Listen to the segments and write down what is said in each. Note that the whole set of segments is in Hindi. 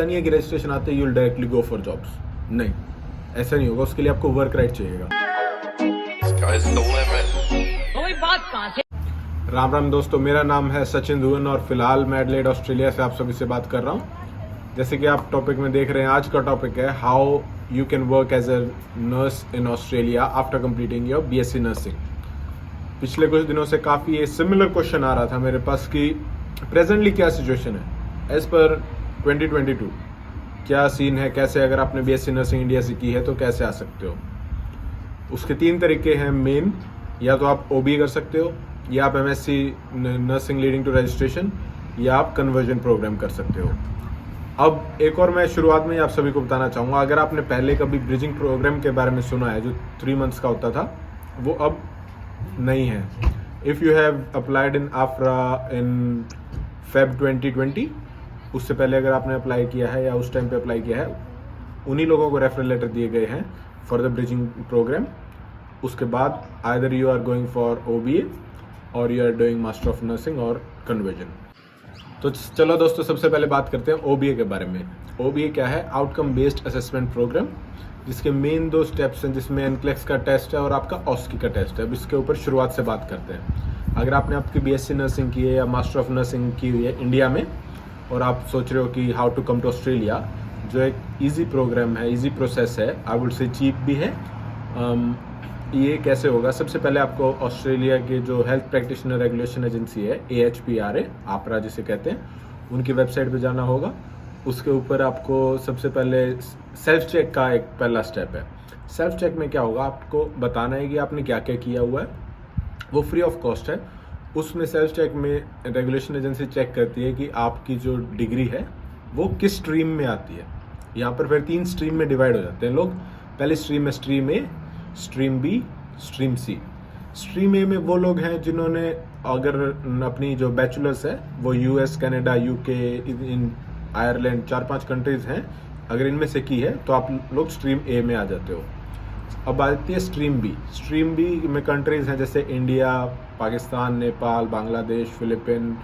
ऐसा नहीं है कि रजिस्ट्रेशन आते ही you will directly go for jobs, नहीं, ऐसा नहीं होगा। उसके लिए आपको वर्क राइट चाहिएगा। राम राम दोस्तों, मेरा नाम है सचिन धुवन और फिलहाल मैं एडिलेड ऑस्ट्रेलिया से आप सभी से बात कर रहा हूँ। जैसे कि आप टॉपिक में देख रहे हैं, आज का टॉपिक है how you can work as a nurse in Australia after completing your BSc nursing. पिछले कुछ दिनों से काफ़ी ये सिमिलर क्वेश्चन आ रहा था मेरे पास कि प्रेजेंटली क्या सिचुएशन है एज पर 2022, क्या सीन है, कैसे अगर आपने बीएससी नर्सिंग इंडिया से की है तो कैसे आ सकते हो। उसके 3 तरीके हैं मेन, या तो आप ओबीए कर सकते हो, या आप MSc nursing leading to registration, या आप कन्वर्जन प्रोग्राम कर सकते हो। अब एक और मैं शुरुआत में ही आप सभी को बताना चाहूँगा, अगर आपने पहले कभी ब्रिजिंग प्रोग्राम के बारे में सुना है जो 3 मंथ्स का होता था, वो अब नहीं है। If you have applied in AHPRA in Feb 2020, उससे पहले अगर आपने अप्लाई किया है या उस टाइम पे अप्लाई किया है, उन्हीं लोगों को रेफरल लेटर दिए गए हैं फॉर द ब्रिजिंग प्रोग्राम। उसके बाद either you are going for OBA or you are doing master of nursing or conversion. तो चलो दोस्तों, सबसे पहले बात करते हैं ओबीए के बारे में। ओबीए क्या है? आउटकम बेस्ड असेसमेंट प्रोग्राम, जिसके मेन 2 स्टेप्स हैं, जिसमें एनक्लेक्स का टेस्ट है और आपका ऑस्की का टेस्ट है। अब इसके ऊपर शुरुआत से बात करते हैं। अगर आपने आपकी बीएससी नर्सिंग की है या मास्टर ऑफ नर्सिंग की हुई है इंडिया में और आप सोच रहे हो कि how to come to Australia, जो एक ईजी प्रोग्राम है, ईजी प्रोसेस है, आई वुड से चीप भी है। ये कैसे होगा? सबसे पहले आपको ऑस्ट्रेलिया के जो हेल्थ प्रैक्टिशनर रेगुलेशन एजेंसी है, AHPRA, आपरा जिसे कहते हैं, उनकी वेबसाइट पे जाना होगा। उसके ऊपर आपको सबसे पहले सेल्फ चेक का एक पहला स्टेप है। सेल्फ चेक में क्या होगा, आपको बताना है कि आपने क्या क्या किया हुआ है, वो फ्री ऑफ कॉस्ट है। उसमें सेल्फ चेक में रेगुलेशन एजेंसी चेक करती है कि आपकी जो डिग्री है वो किस स्ट्रीम में आती है। यहाँ पर फिर 3 स्ट्रीम में डिवाइड हो जाते हैं लोग। पहली स्ट्रीम है स्ट्रीम ए, स्ट्रीम बी, स्ट्रीम सी। स्ट्रीम ए में वो लोग हैं जिन्होंने अगर अपनी जो बैचलर्स है वो यूएस, कनाडा, यूके, इन आयरलैंड 4-5 कंट्रीज हैं, अगर इनमें से की है तो आप लोग स्ट्रीम ए में आ जाते हो। अब आती है स्ट्रीम बी। स्ट्रीम बी में कंट्रीज हैं जैसे इंडिया, पाकिस्तान, नेपाल, बांग्लादेश, फिलीपीन,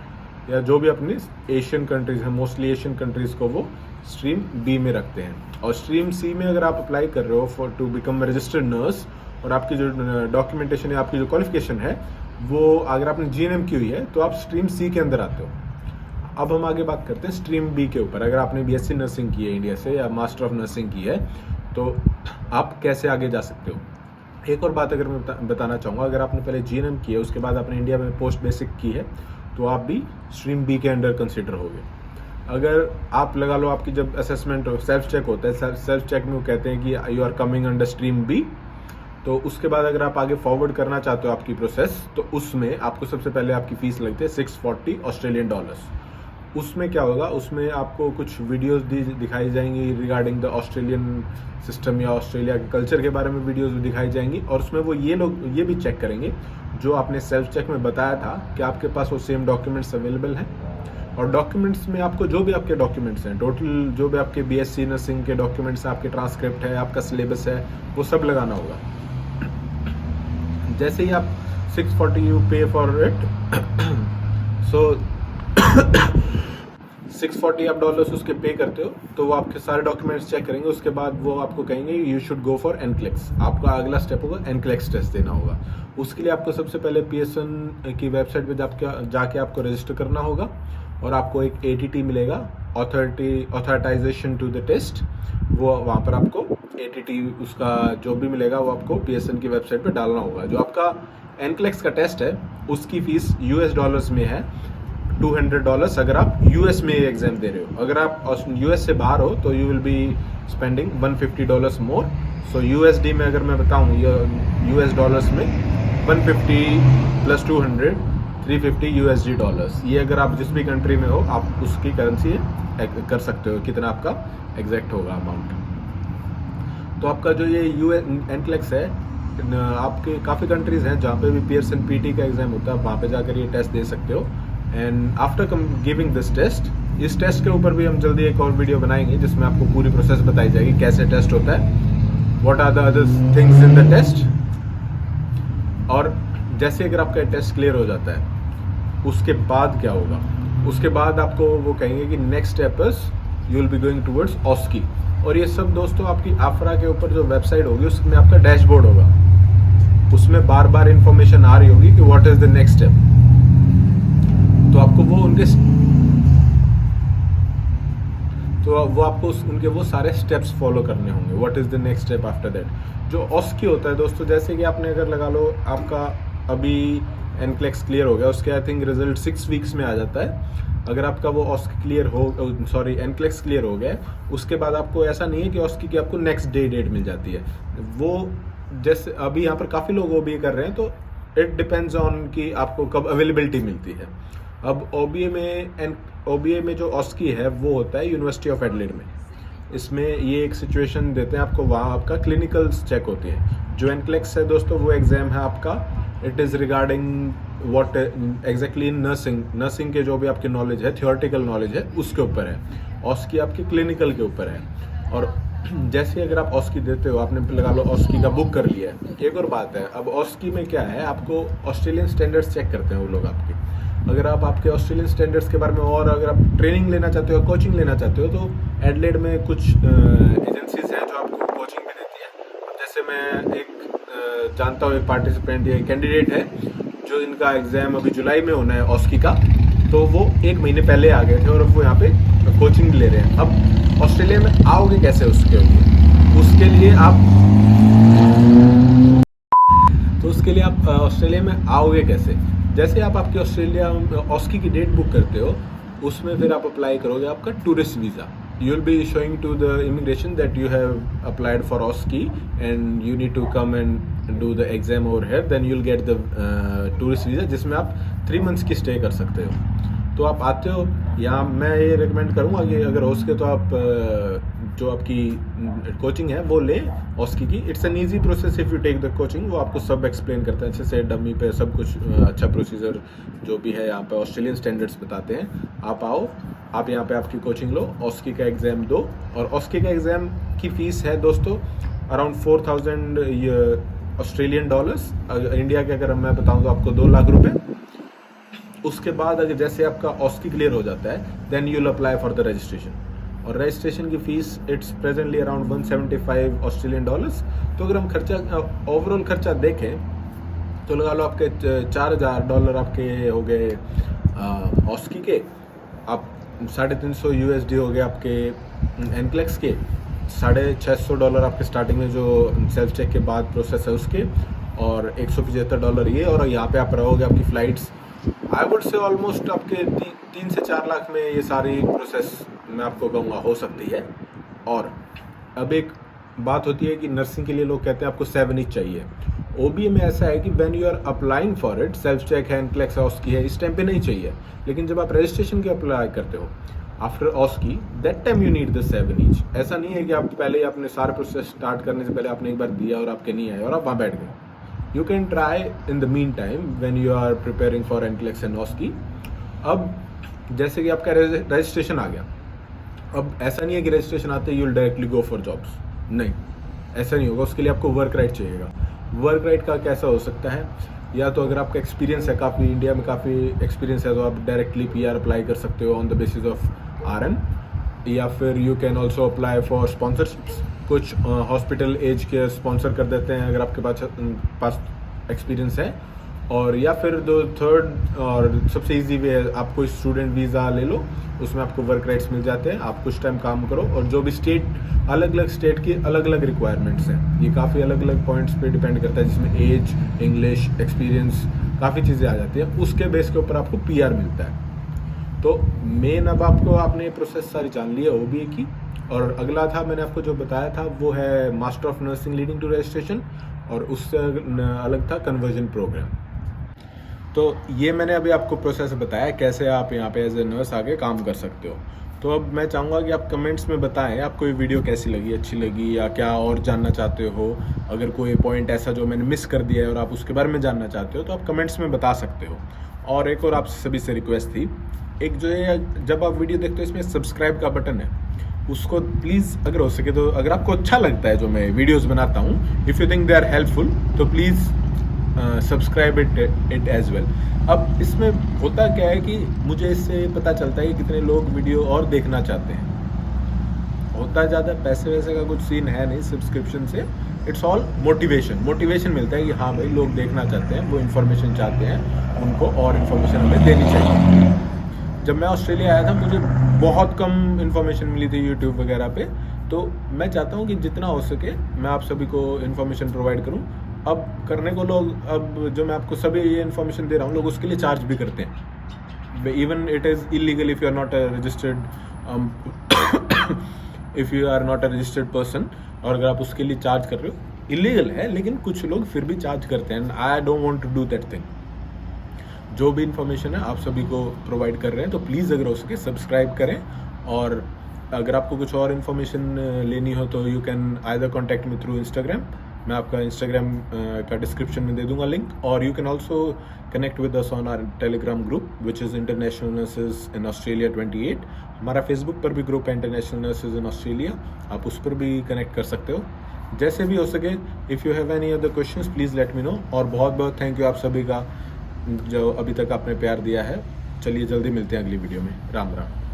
या जो भी अपनी एशियन कंट्रीज हैं, मोस्टली एशियन कंट्रीज को वो स्ट्रीम बी में रखते हैं। और स्ट्रीम सी में अगर आप अप्लाई कर रहे हो for to become registered nurse, और आपकी जो डॉक्यूमेंटेशन है, आपकी जो क्वालिफिकेशन है, वो अगर आपने GNM की हुई है तो आप स्ट्रीम सी के अंदर आते हो। अब हम आगे बात करते हैं स्ट्रीम बी के ऊपर। अगर आपने बीएससी नर्सिंग की है इंडिया से या मास्टर ऑफ नर्सिंग की है तो आप कैसे आगे जा सकते हो। एक और बात अगर मैं बताना चाहूँगा, अगर आपने पहले GNM की है, उसके बाद आपने इंडिया में पोस्ट बेसिक की है, तो आप भी स्ट्रीम बी के अंडर कंसिडर होगे। अगर आप लगा लो आपकी जब असेसमेंट सेल्फ चेक होता है, सेल्फ चेक में वो कहते हैं कि you are coming under stream B, तो उसके बाद अगर आप आगे फॉरवर्ड करना चाहते हो आपकी प्रोसेस, तो उसमें आपको सबसे पहले आपकी फीस लगती है $640 ऑस्ट्रेलियन डॉलर्स। उसमें क्या होगा, उसमें आपको कुछ वीडियोस दिखाई जाएंगी रिगार्डिंग द ऑस्ट्रेलियन सिस्टम या ऑस्ट्रेलिया के कल्चर के बारे में वीडियोस भी दिखाई जाएंगी, और उसमें वो ये लोग ये भी चेक करेंगे जो आपने सेल्फ चेक में बताया था कि आपके पास वो सेम डॉक्यूमेंट्स अवेलेबल हैं। और डॉक्यूमेंट्स में आपको जो भी आपके डॉक्यूमेंट्स हैं, टोटल जो भी आपके बीएससी नर्सिंग के डॉक्यूमेंट्स, आपके ट्रांसक्रिप्ट है, आपका सिलेबस है, वो सब लगाना होगा। जैसे ही आप 640 यू पे फॉर इट, सो 640 आप डॉलर्स उसके पे करते हो, तो वो आपके सारे डॉक्यूमेंट्स चेक करेंगे। उसके बाद वो आपको कहेंगे you should go for NCLEX. आपका अगला स्टेप होगा एनक्लेक्स टेस्ट देना होगा। उसके लिए आपको सबसे पहले PSN की वेबसाइट पे जाके आपको रजिस्टर करना होगा, और आपको एक ATT मिलेगा, ऑथराइजेशन टू द टेस्ट। वो वहाँ पर आपको ATT उसका जो भी मिलेगा वो आपको PSN की वेबसाइट पे डालना होगा। जो आपका एनक्लेक्स का टेस्ट है उसकी फीस US डॉलर्स में है $200 अगर आप US में एग्जाम दे रहे हो। अगर आप US से बाहर हो तो you will be spending $150 more. So USD में अगर मैं बताऊँ, US डॉलर्स में 150 + 200 $350 USD डॉलर्स। ये अगर आप जिस भी कंट्री में हो आप उसकी करेंसी कर सकते हो, कितना आपका एग्जैक्ट होगा अमाउंट। तो आपका जो ये एनक्लेक्स है, आपके काफ़ी कंट्रीज़ हैं जहाँ पे भी पियर्सन PT का एग्ज़ाम होता है, वहाँ पे जाकर ये टेस्ट दे सकते हो। And after giving this test, इस टेस्ट के ऊपर भी हम जल्दी एक और वीडियो बनाएंगे जिसमें आपको पूरी प्रोसेस बताई जाएगी, कैसे टेस्ट होता है, what are the other things in the test. और जैसे अगर आपका टेस्ट क्लियर हो जाता है, उसके बाद क्या होगा, उसके बाद आपको वो कहेंगे कि next step is you will be going towards OSCE. और ये सब दोस्तों आपकी आफरा के ऊपर जो वेबसाइट होगी उसमें आपका डैशबोर्ड होगा, उसमें बार बार इंफॉर्मेशन आ रही होगी कि what is the next step. तो आपको वो उनके वो सारे स्टेप्स फॉलो करने होंगे। What is the next step after that. जो ऑस्की होता है दोस्तों, जैसे कि आपने अगर लगा लो आपका अभी एनक्लेक्स क्लियर हो गया, उसके आई थिंक रिजल्ट 6 वीक्स में आ जाता है। अगर आपका वो ऑस्की क्लियर हो एनक्लेक्स क्लियर हो गया, उसके बाद आपको ऐसा नहीं है कि ऑस्की की आपको नेक्स्ट डेट मिल जाती है। वो जैसे अभी यहाँ पर काफ़ी लोग ओबीए कर रहे हैं, तो इट डिपेंड्स ऑन कि आपको कब अवेलेबिलिटी मिलती है। अब ओबीए में जो ऑस्की है वो होता है यूनिवर्सिटी ऑफ एडलेड में। इसमें ये एक सिचुएशन देते हैं आपको, वहाँ आपका क्लिनिकल चेक होती है। जो एनक्लेक्स है दोस्तों वो एग्ज़ाम है आपका, it is regarding what exactly in nursing के जो भी आपकी नॉलेज है, थियोरेटिकल नॉलेज है, उसके ऊपर है। ऑस्की आपकी क्लिनिकल के ऊपर है। और जैसे अगर आप ऑस्की देते हो, आपने लगा लो ऑस्की का बुक कर लिया है। एक और बात है, अब ऑस्की में क्या है, आपको ऑस्ट्रेलियन स्टैंडर्ड्स चेक करते हैं वो लोग आपके। अगर आप आपके ऑस्ट्रेलियन स्टैंडर्ड्स के बारे में और अगर आप ट्रेनिंग लेना चाहते हो, कोचिंग लेना चाहते हो, तो एडलेड में कुछ एजेंसीज हैं जो आपको कोचिंग भी देती है। जैसे मैं एक जानता हूँ, एक पार्टिसिपेंट या कैंडिडेट है जो इनका एग्ज़ाम अभी जुलाई में होना है ऑस्की का, तो वो 1 महीने पहले आ गए थे और अब वो यहाँ पे कोचिंग ले रहे हैं। अब ऑस्ट्रेलिया में आओगे कैसे उसके लिए आप ऑस्ट्रेलिया में आओगे कैसे। जैसे आप आपकी ऑस्ट्रेलिया ऑस्की की डेट बुक करते हो, उसमें फिर आप अप्लाई करोगे आपका tourist visa. You will be showing to the immigration that you have applied for OSCE and you need to come and do the exam over here, then you will get the tourist visa, जिसमें आप 3 मंथ्स की स्टे कर सकते हो। तो आप आते हो यहाँ, मैं ये रिकमेंड करूँगा कि अगर हो सके तो आप जो आपकी कोचिंग है वो लें ऑस्की की। It's an easy process if you take the coaching. वो आपको सब एक्सप्लेन करते हैं अच्छे से, डमी पे सब कुछ अच्छा प्रोसीजर जो भी है यहाँ पे ऑस्ट्रेलियन स्टैंडर्ड्स बताते हैं। आप आओ, आप यहाँ पे आपकी कोचिंग लो, ऑस्की का एग्ज़ाम दो। और ऑस्की का एग्ज़ाम की फ़ीस है दोस्तों अराउंड 4000 ऑस्ट्रेलियन डॉलर्स। इंडिया के अगर मैं बताऊँ तो आपको 2 लाख रुपये। उसके बाद अगर जैसे आपका ऑस्की क्लियर हो जाता है, then you will apply for the registration. और रजिस्ट्रेशन की fees it's presently around 175 Australian dollars. तो अगर हम ओवरऑल खर्चा देखें तो लगा लो आपके $4000 आपके हो गए ऑस्की के, आप $350 USD हो गए आपके एनक्लेक्स के, $650 आपके स्टार्टिंग में जो सेल्फ चेक के बाद प्रोसेस है उसके, और $175 ये। और यहाँ पे आप रहोगे, आपकी flights I would say almost आपके 3 से 4 लाख में ये सारी प्रोसेस मैं आपको कहूँगा हो सकती है। और अब एक बात होती है कि नर्सिंग के लिए लोग कहते हैं आपको 7 ईच चाहिए। ओबीए में ऐसा है कि when you are applying for it, self check है, एनक्लेक्स ऑस्की है, इस टाइम पे नहीं चाहिए। लेकिन जब आप रजिस्ट्रेशन के अप्लाई करते हो after ऑस्की, that time you need the 7 each. ऐसा नहीं है कि आप पहले ही अपने सारे प्रोसेस स्टार्ट करने से पहले आपने एक बार दिया और आपके नहीं आए और आप वहाँ बैठ गए। You can try in the meantime when you are preparing for NCLEX and OSCE। अब जैसे कि आपका रजिस्ट्रेशन आ गया, अब ऐसा नहीं है कि रजिस्ट्रेशन आते ही you'll directly go for jobs, नहीं, ऐसा नहीं होगा। उसके लिए आपको वर्क राइट चाहिएगा। वर्क राइट का कैसा हो सकता है, या तो अगर आपका एक्सपीरियंस है, काफ़ी इंडिया में काफ़ी एक्सपीरियंस है, तो आप डायरेक्टली PR अप्लाई कर सकते हो on the basis of RN, या फिर you can also apply for sponsorships. कुछ हॉस्पिटल एज के स्पॉन्सर कर देते हैं अगर आपके पास एक्सपीरियंस है। और या फिर थर्ड और सबसे इजी वे है, आप कोई स्टूडेंट वीज़ा ले लो, उसमें आपको वर्क राइट्स मिल जाते हैं, आप कुछ टाइम काम करो। और जो भी अलग अलग स्टेट की अलग अलग रिक्वायरमेंट्स हैं, ये काफ़ी अलग अलग पॉइंट्स पे डिपेंड करता है, जिसमें एज, इंग्लिश, एक्सपीरियंस, काफ़ी चीज़ें आ जाती हैं। उसके बेस के ऊपर आपको PR मिलता है। तो मेन अब आपने प्रोसेस सारी जान ली है OBE की। और अगला था, मैंने आपको जो बताया था वो है master of nursing leading to registration, और उससे अलग था कन्वर्जन प्रोग्राम। तो ये मैंने अभी आपको प्रोसेस बताया कैसे आप यहाँ पे एज ए नर्स आगे काम कर सकते हो। तो अब मैं चाहूँगा कि आप कमेंट्स में बताएं आपको ये वीडियो कैसी लगी, अच्छी लगी, या क्या और जानना चाहते हो। अगर कोई पॉइंट ऐसा जो मैंने मिस कर दिया है और आप उसके बारे में जानना चाहते हो तो आप कमेंट्स में बता सकते हो। और एक और आपसे सभी से रिक्वेस्ट थी, एक जो है जब आप वीडियो देखते हो इसमें सब्सक्राइब का बटन है, उसको प्लीज़ अगर हो सके तो, अगर आपको अच्छा लगता है जो मैं वीडियोस बनाता हूँ, if you think they are helpful, तो please subscribe it as well. अब इसमें होता क्या है कि मुझे इससे पता चलता है कि कितने लोग वीडियो और देखना चाहते हैं। होता है ज़्यादा, पैसे वैसे का कुछ सीन है नहीं सब्सक्रिप्शन से। इट्स ऑल मोटिवेशन मिलता है कि हाँ भाई लोग देखना चाहते हैं, वो इन्फॉर्मेशन चाहते हैं, उनको और इन्फॉर्मेशन हमें देनी चाहिए। जब मैं ऑस्ट्रेलिया आया था मुझे बहुत कम इन्फॉर्मेशन मिली थी यूट्यूब वगैरह पे, तो मैं चाहता हूँ कि जितना हो सके मैं आप सभी को इन्फॉर्मेशन प्रोवाइड करूँ। अब करने को लोग, अब जो मैं आपको सभी ये इन्फॉर्मेशन दे रहा हूँ, लोग उसके लिए चार्ज भी करते हैं। Even it is illegal if you are not a registered if you are not a registered person, और अगर आप उसके लिए चार्ज कर रहे हो, इलीगल है, लेकिन कुछ लोग फिर भी चार्ज करते हैं। I don't want to do that thing. जो भी इन्फॉर्मेशन है आप सभी को प्रोवाइड कर रहे हैं, तो प्लीज़ अगर हो सके सब्सक्राइब करें। और अगर आपको कुछ और इन्फॉर्मेशन लेनी हो तो you can either contact me through Instagram. मैं आपका इंस्टाग्राम का डिस्क्रिप्शन में दे दूंगा लिंक, और you can also connect with us on our Telegram group which is international nurses in Australia 28। हमारा फेसबुक पर भी ग्रुप है इंटरनेशनल नर्सेज इन ऑस्ट्रेलिया, आप उस पर भी कनेक्ट कर सकते हो। जैसे भी हो सके, if you have any other questions please let me know. और बहुत बहुत थैंक यू आप सभी का जो अभी तक आपने प्यार दिया है। चलिए जल्दी मिलते हैं अगली वीडियो में। राम राम।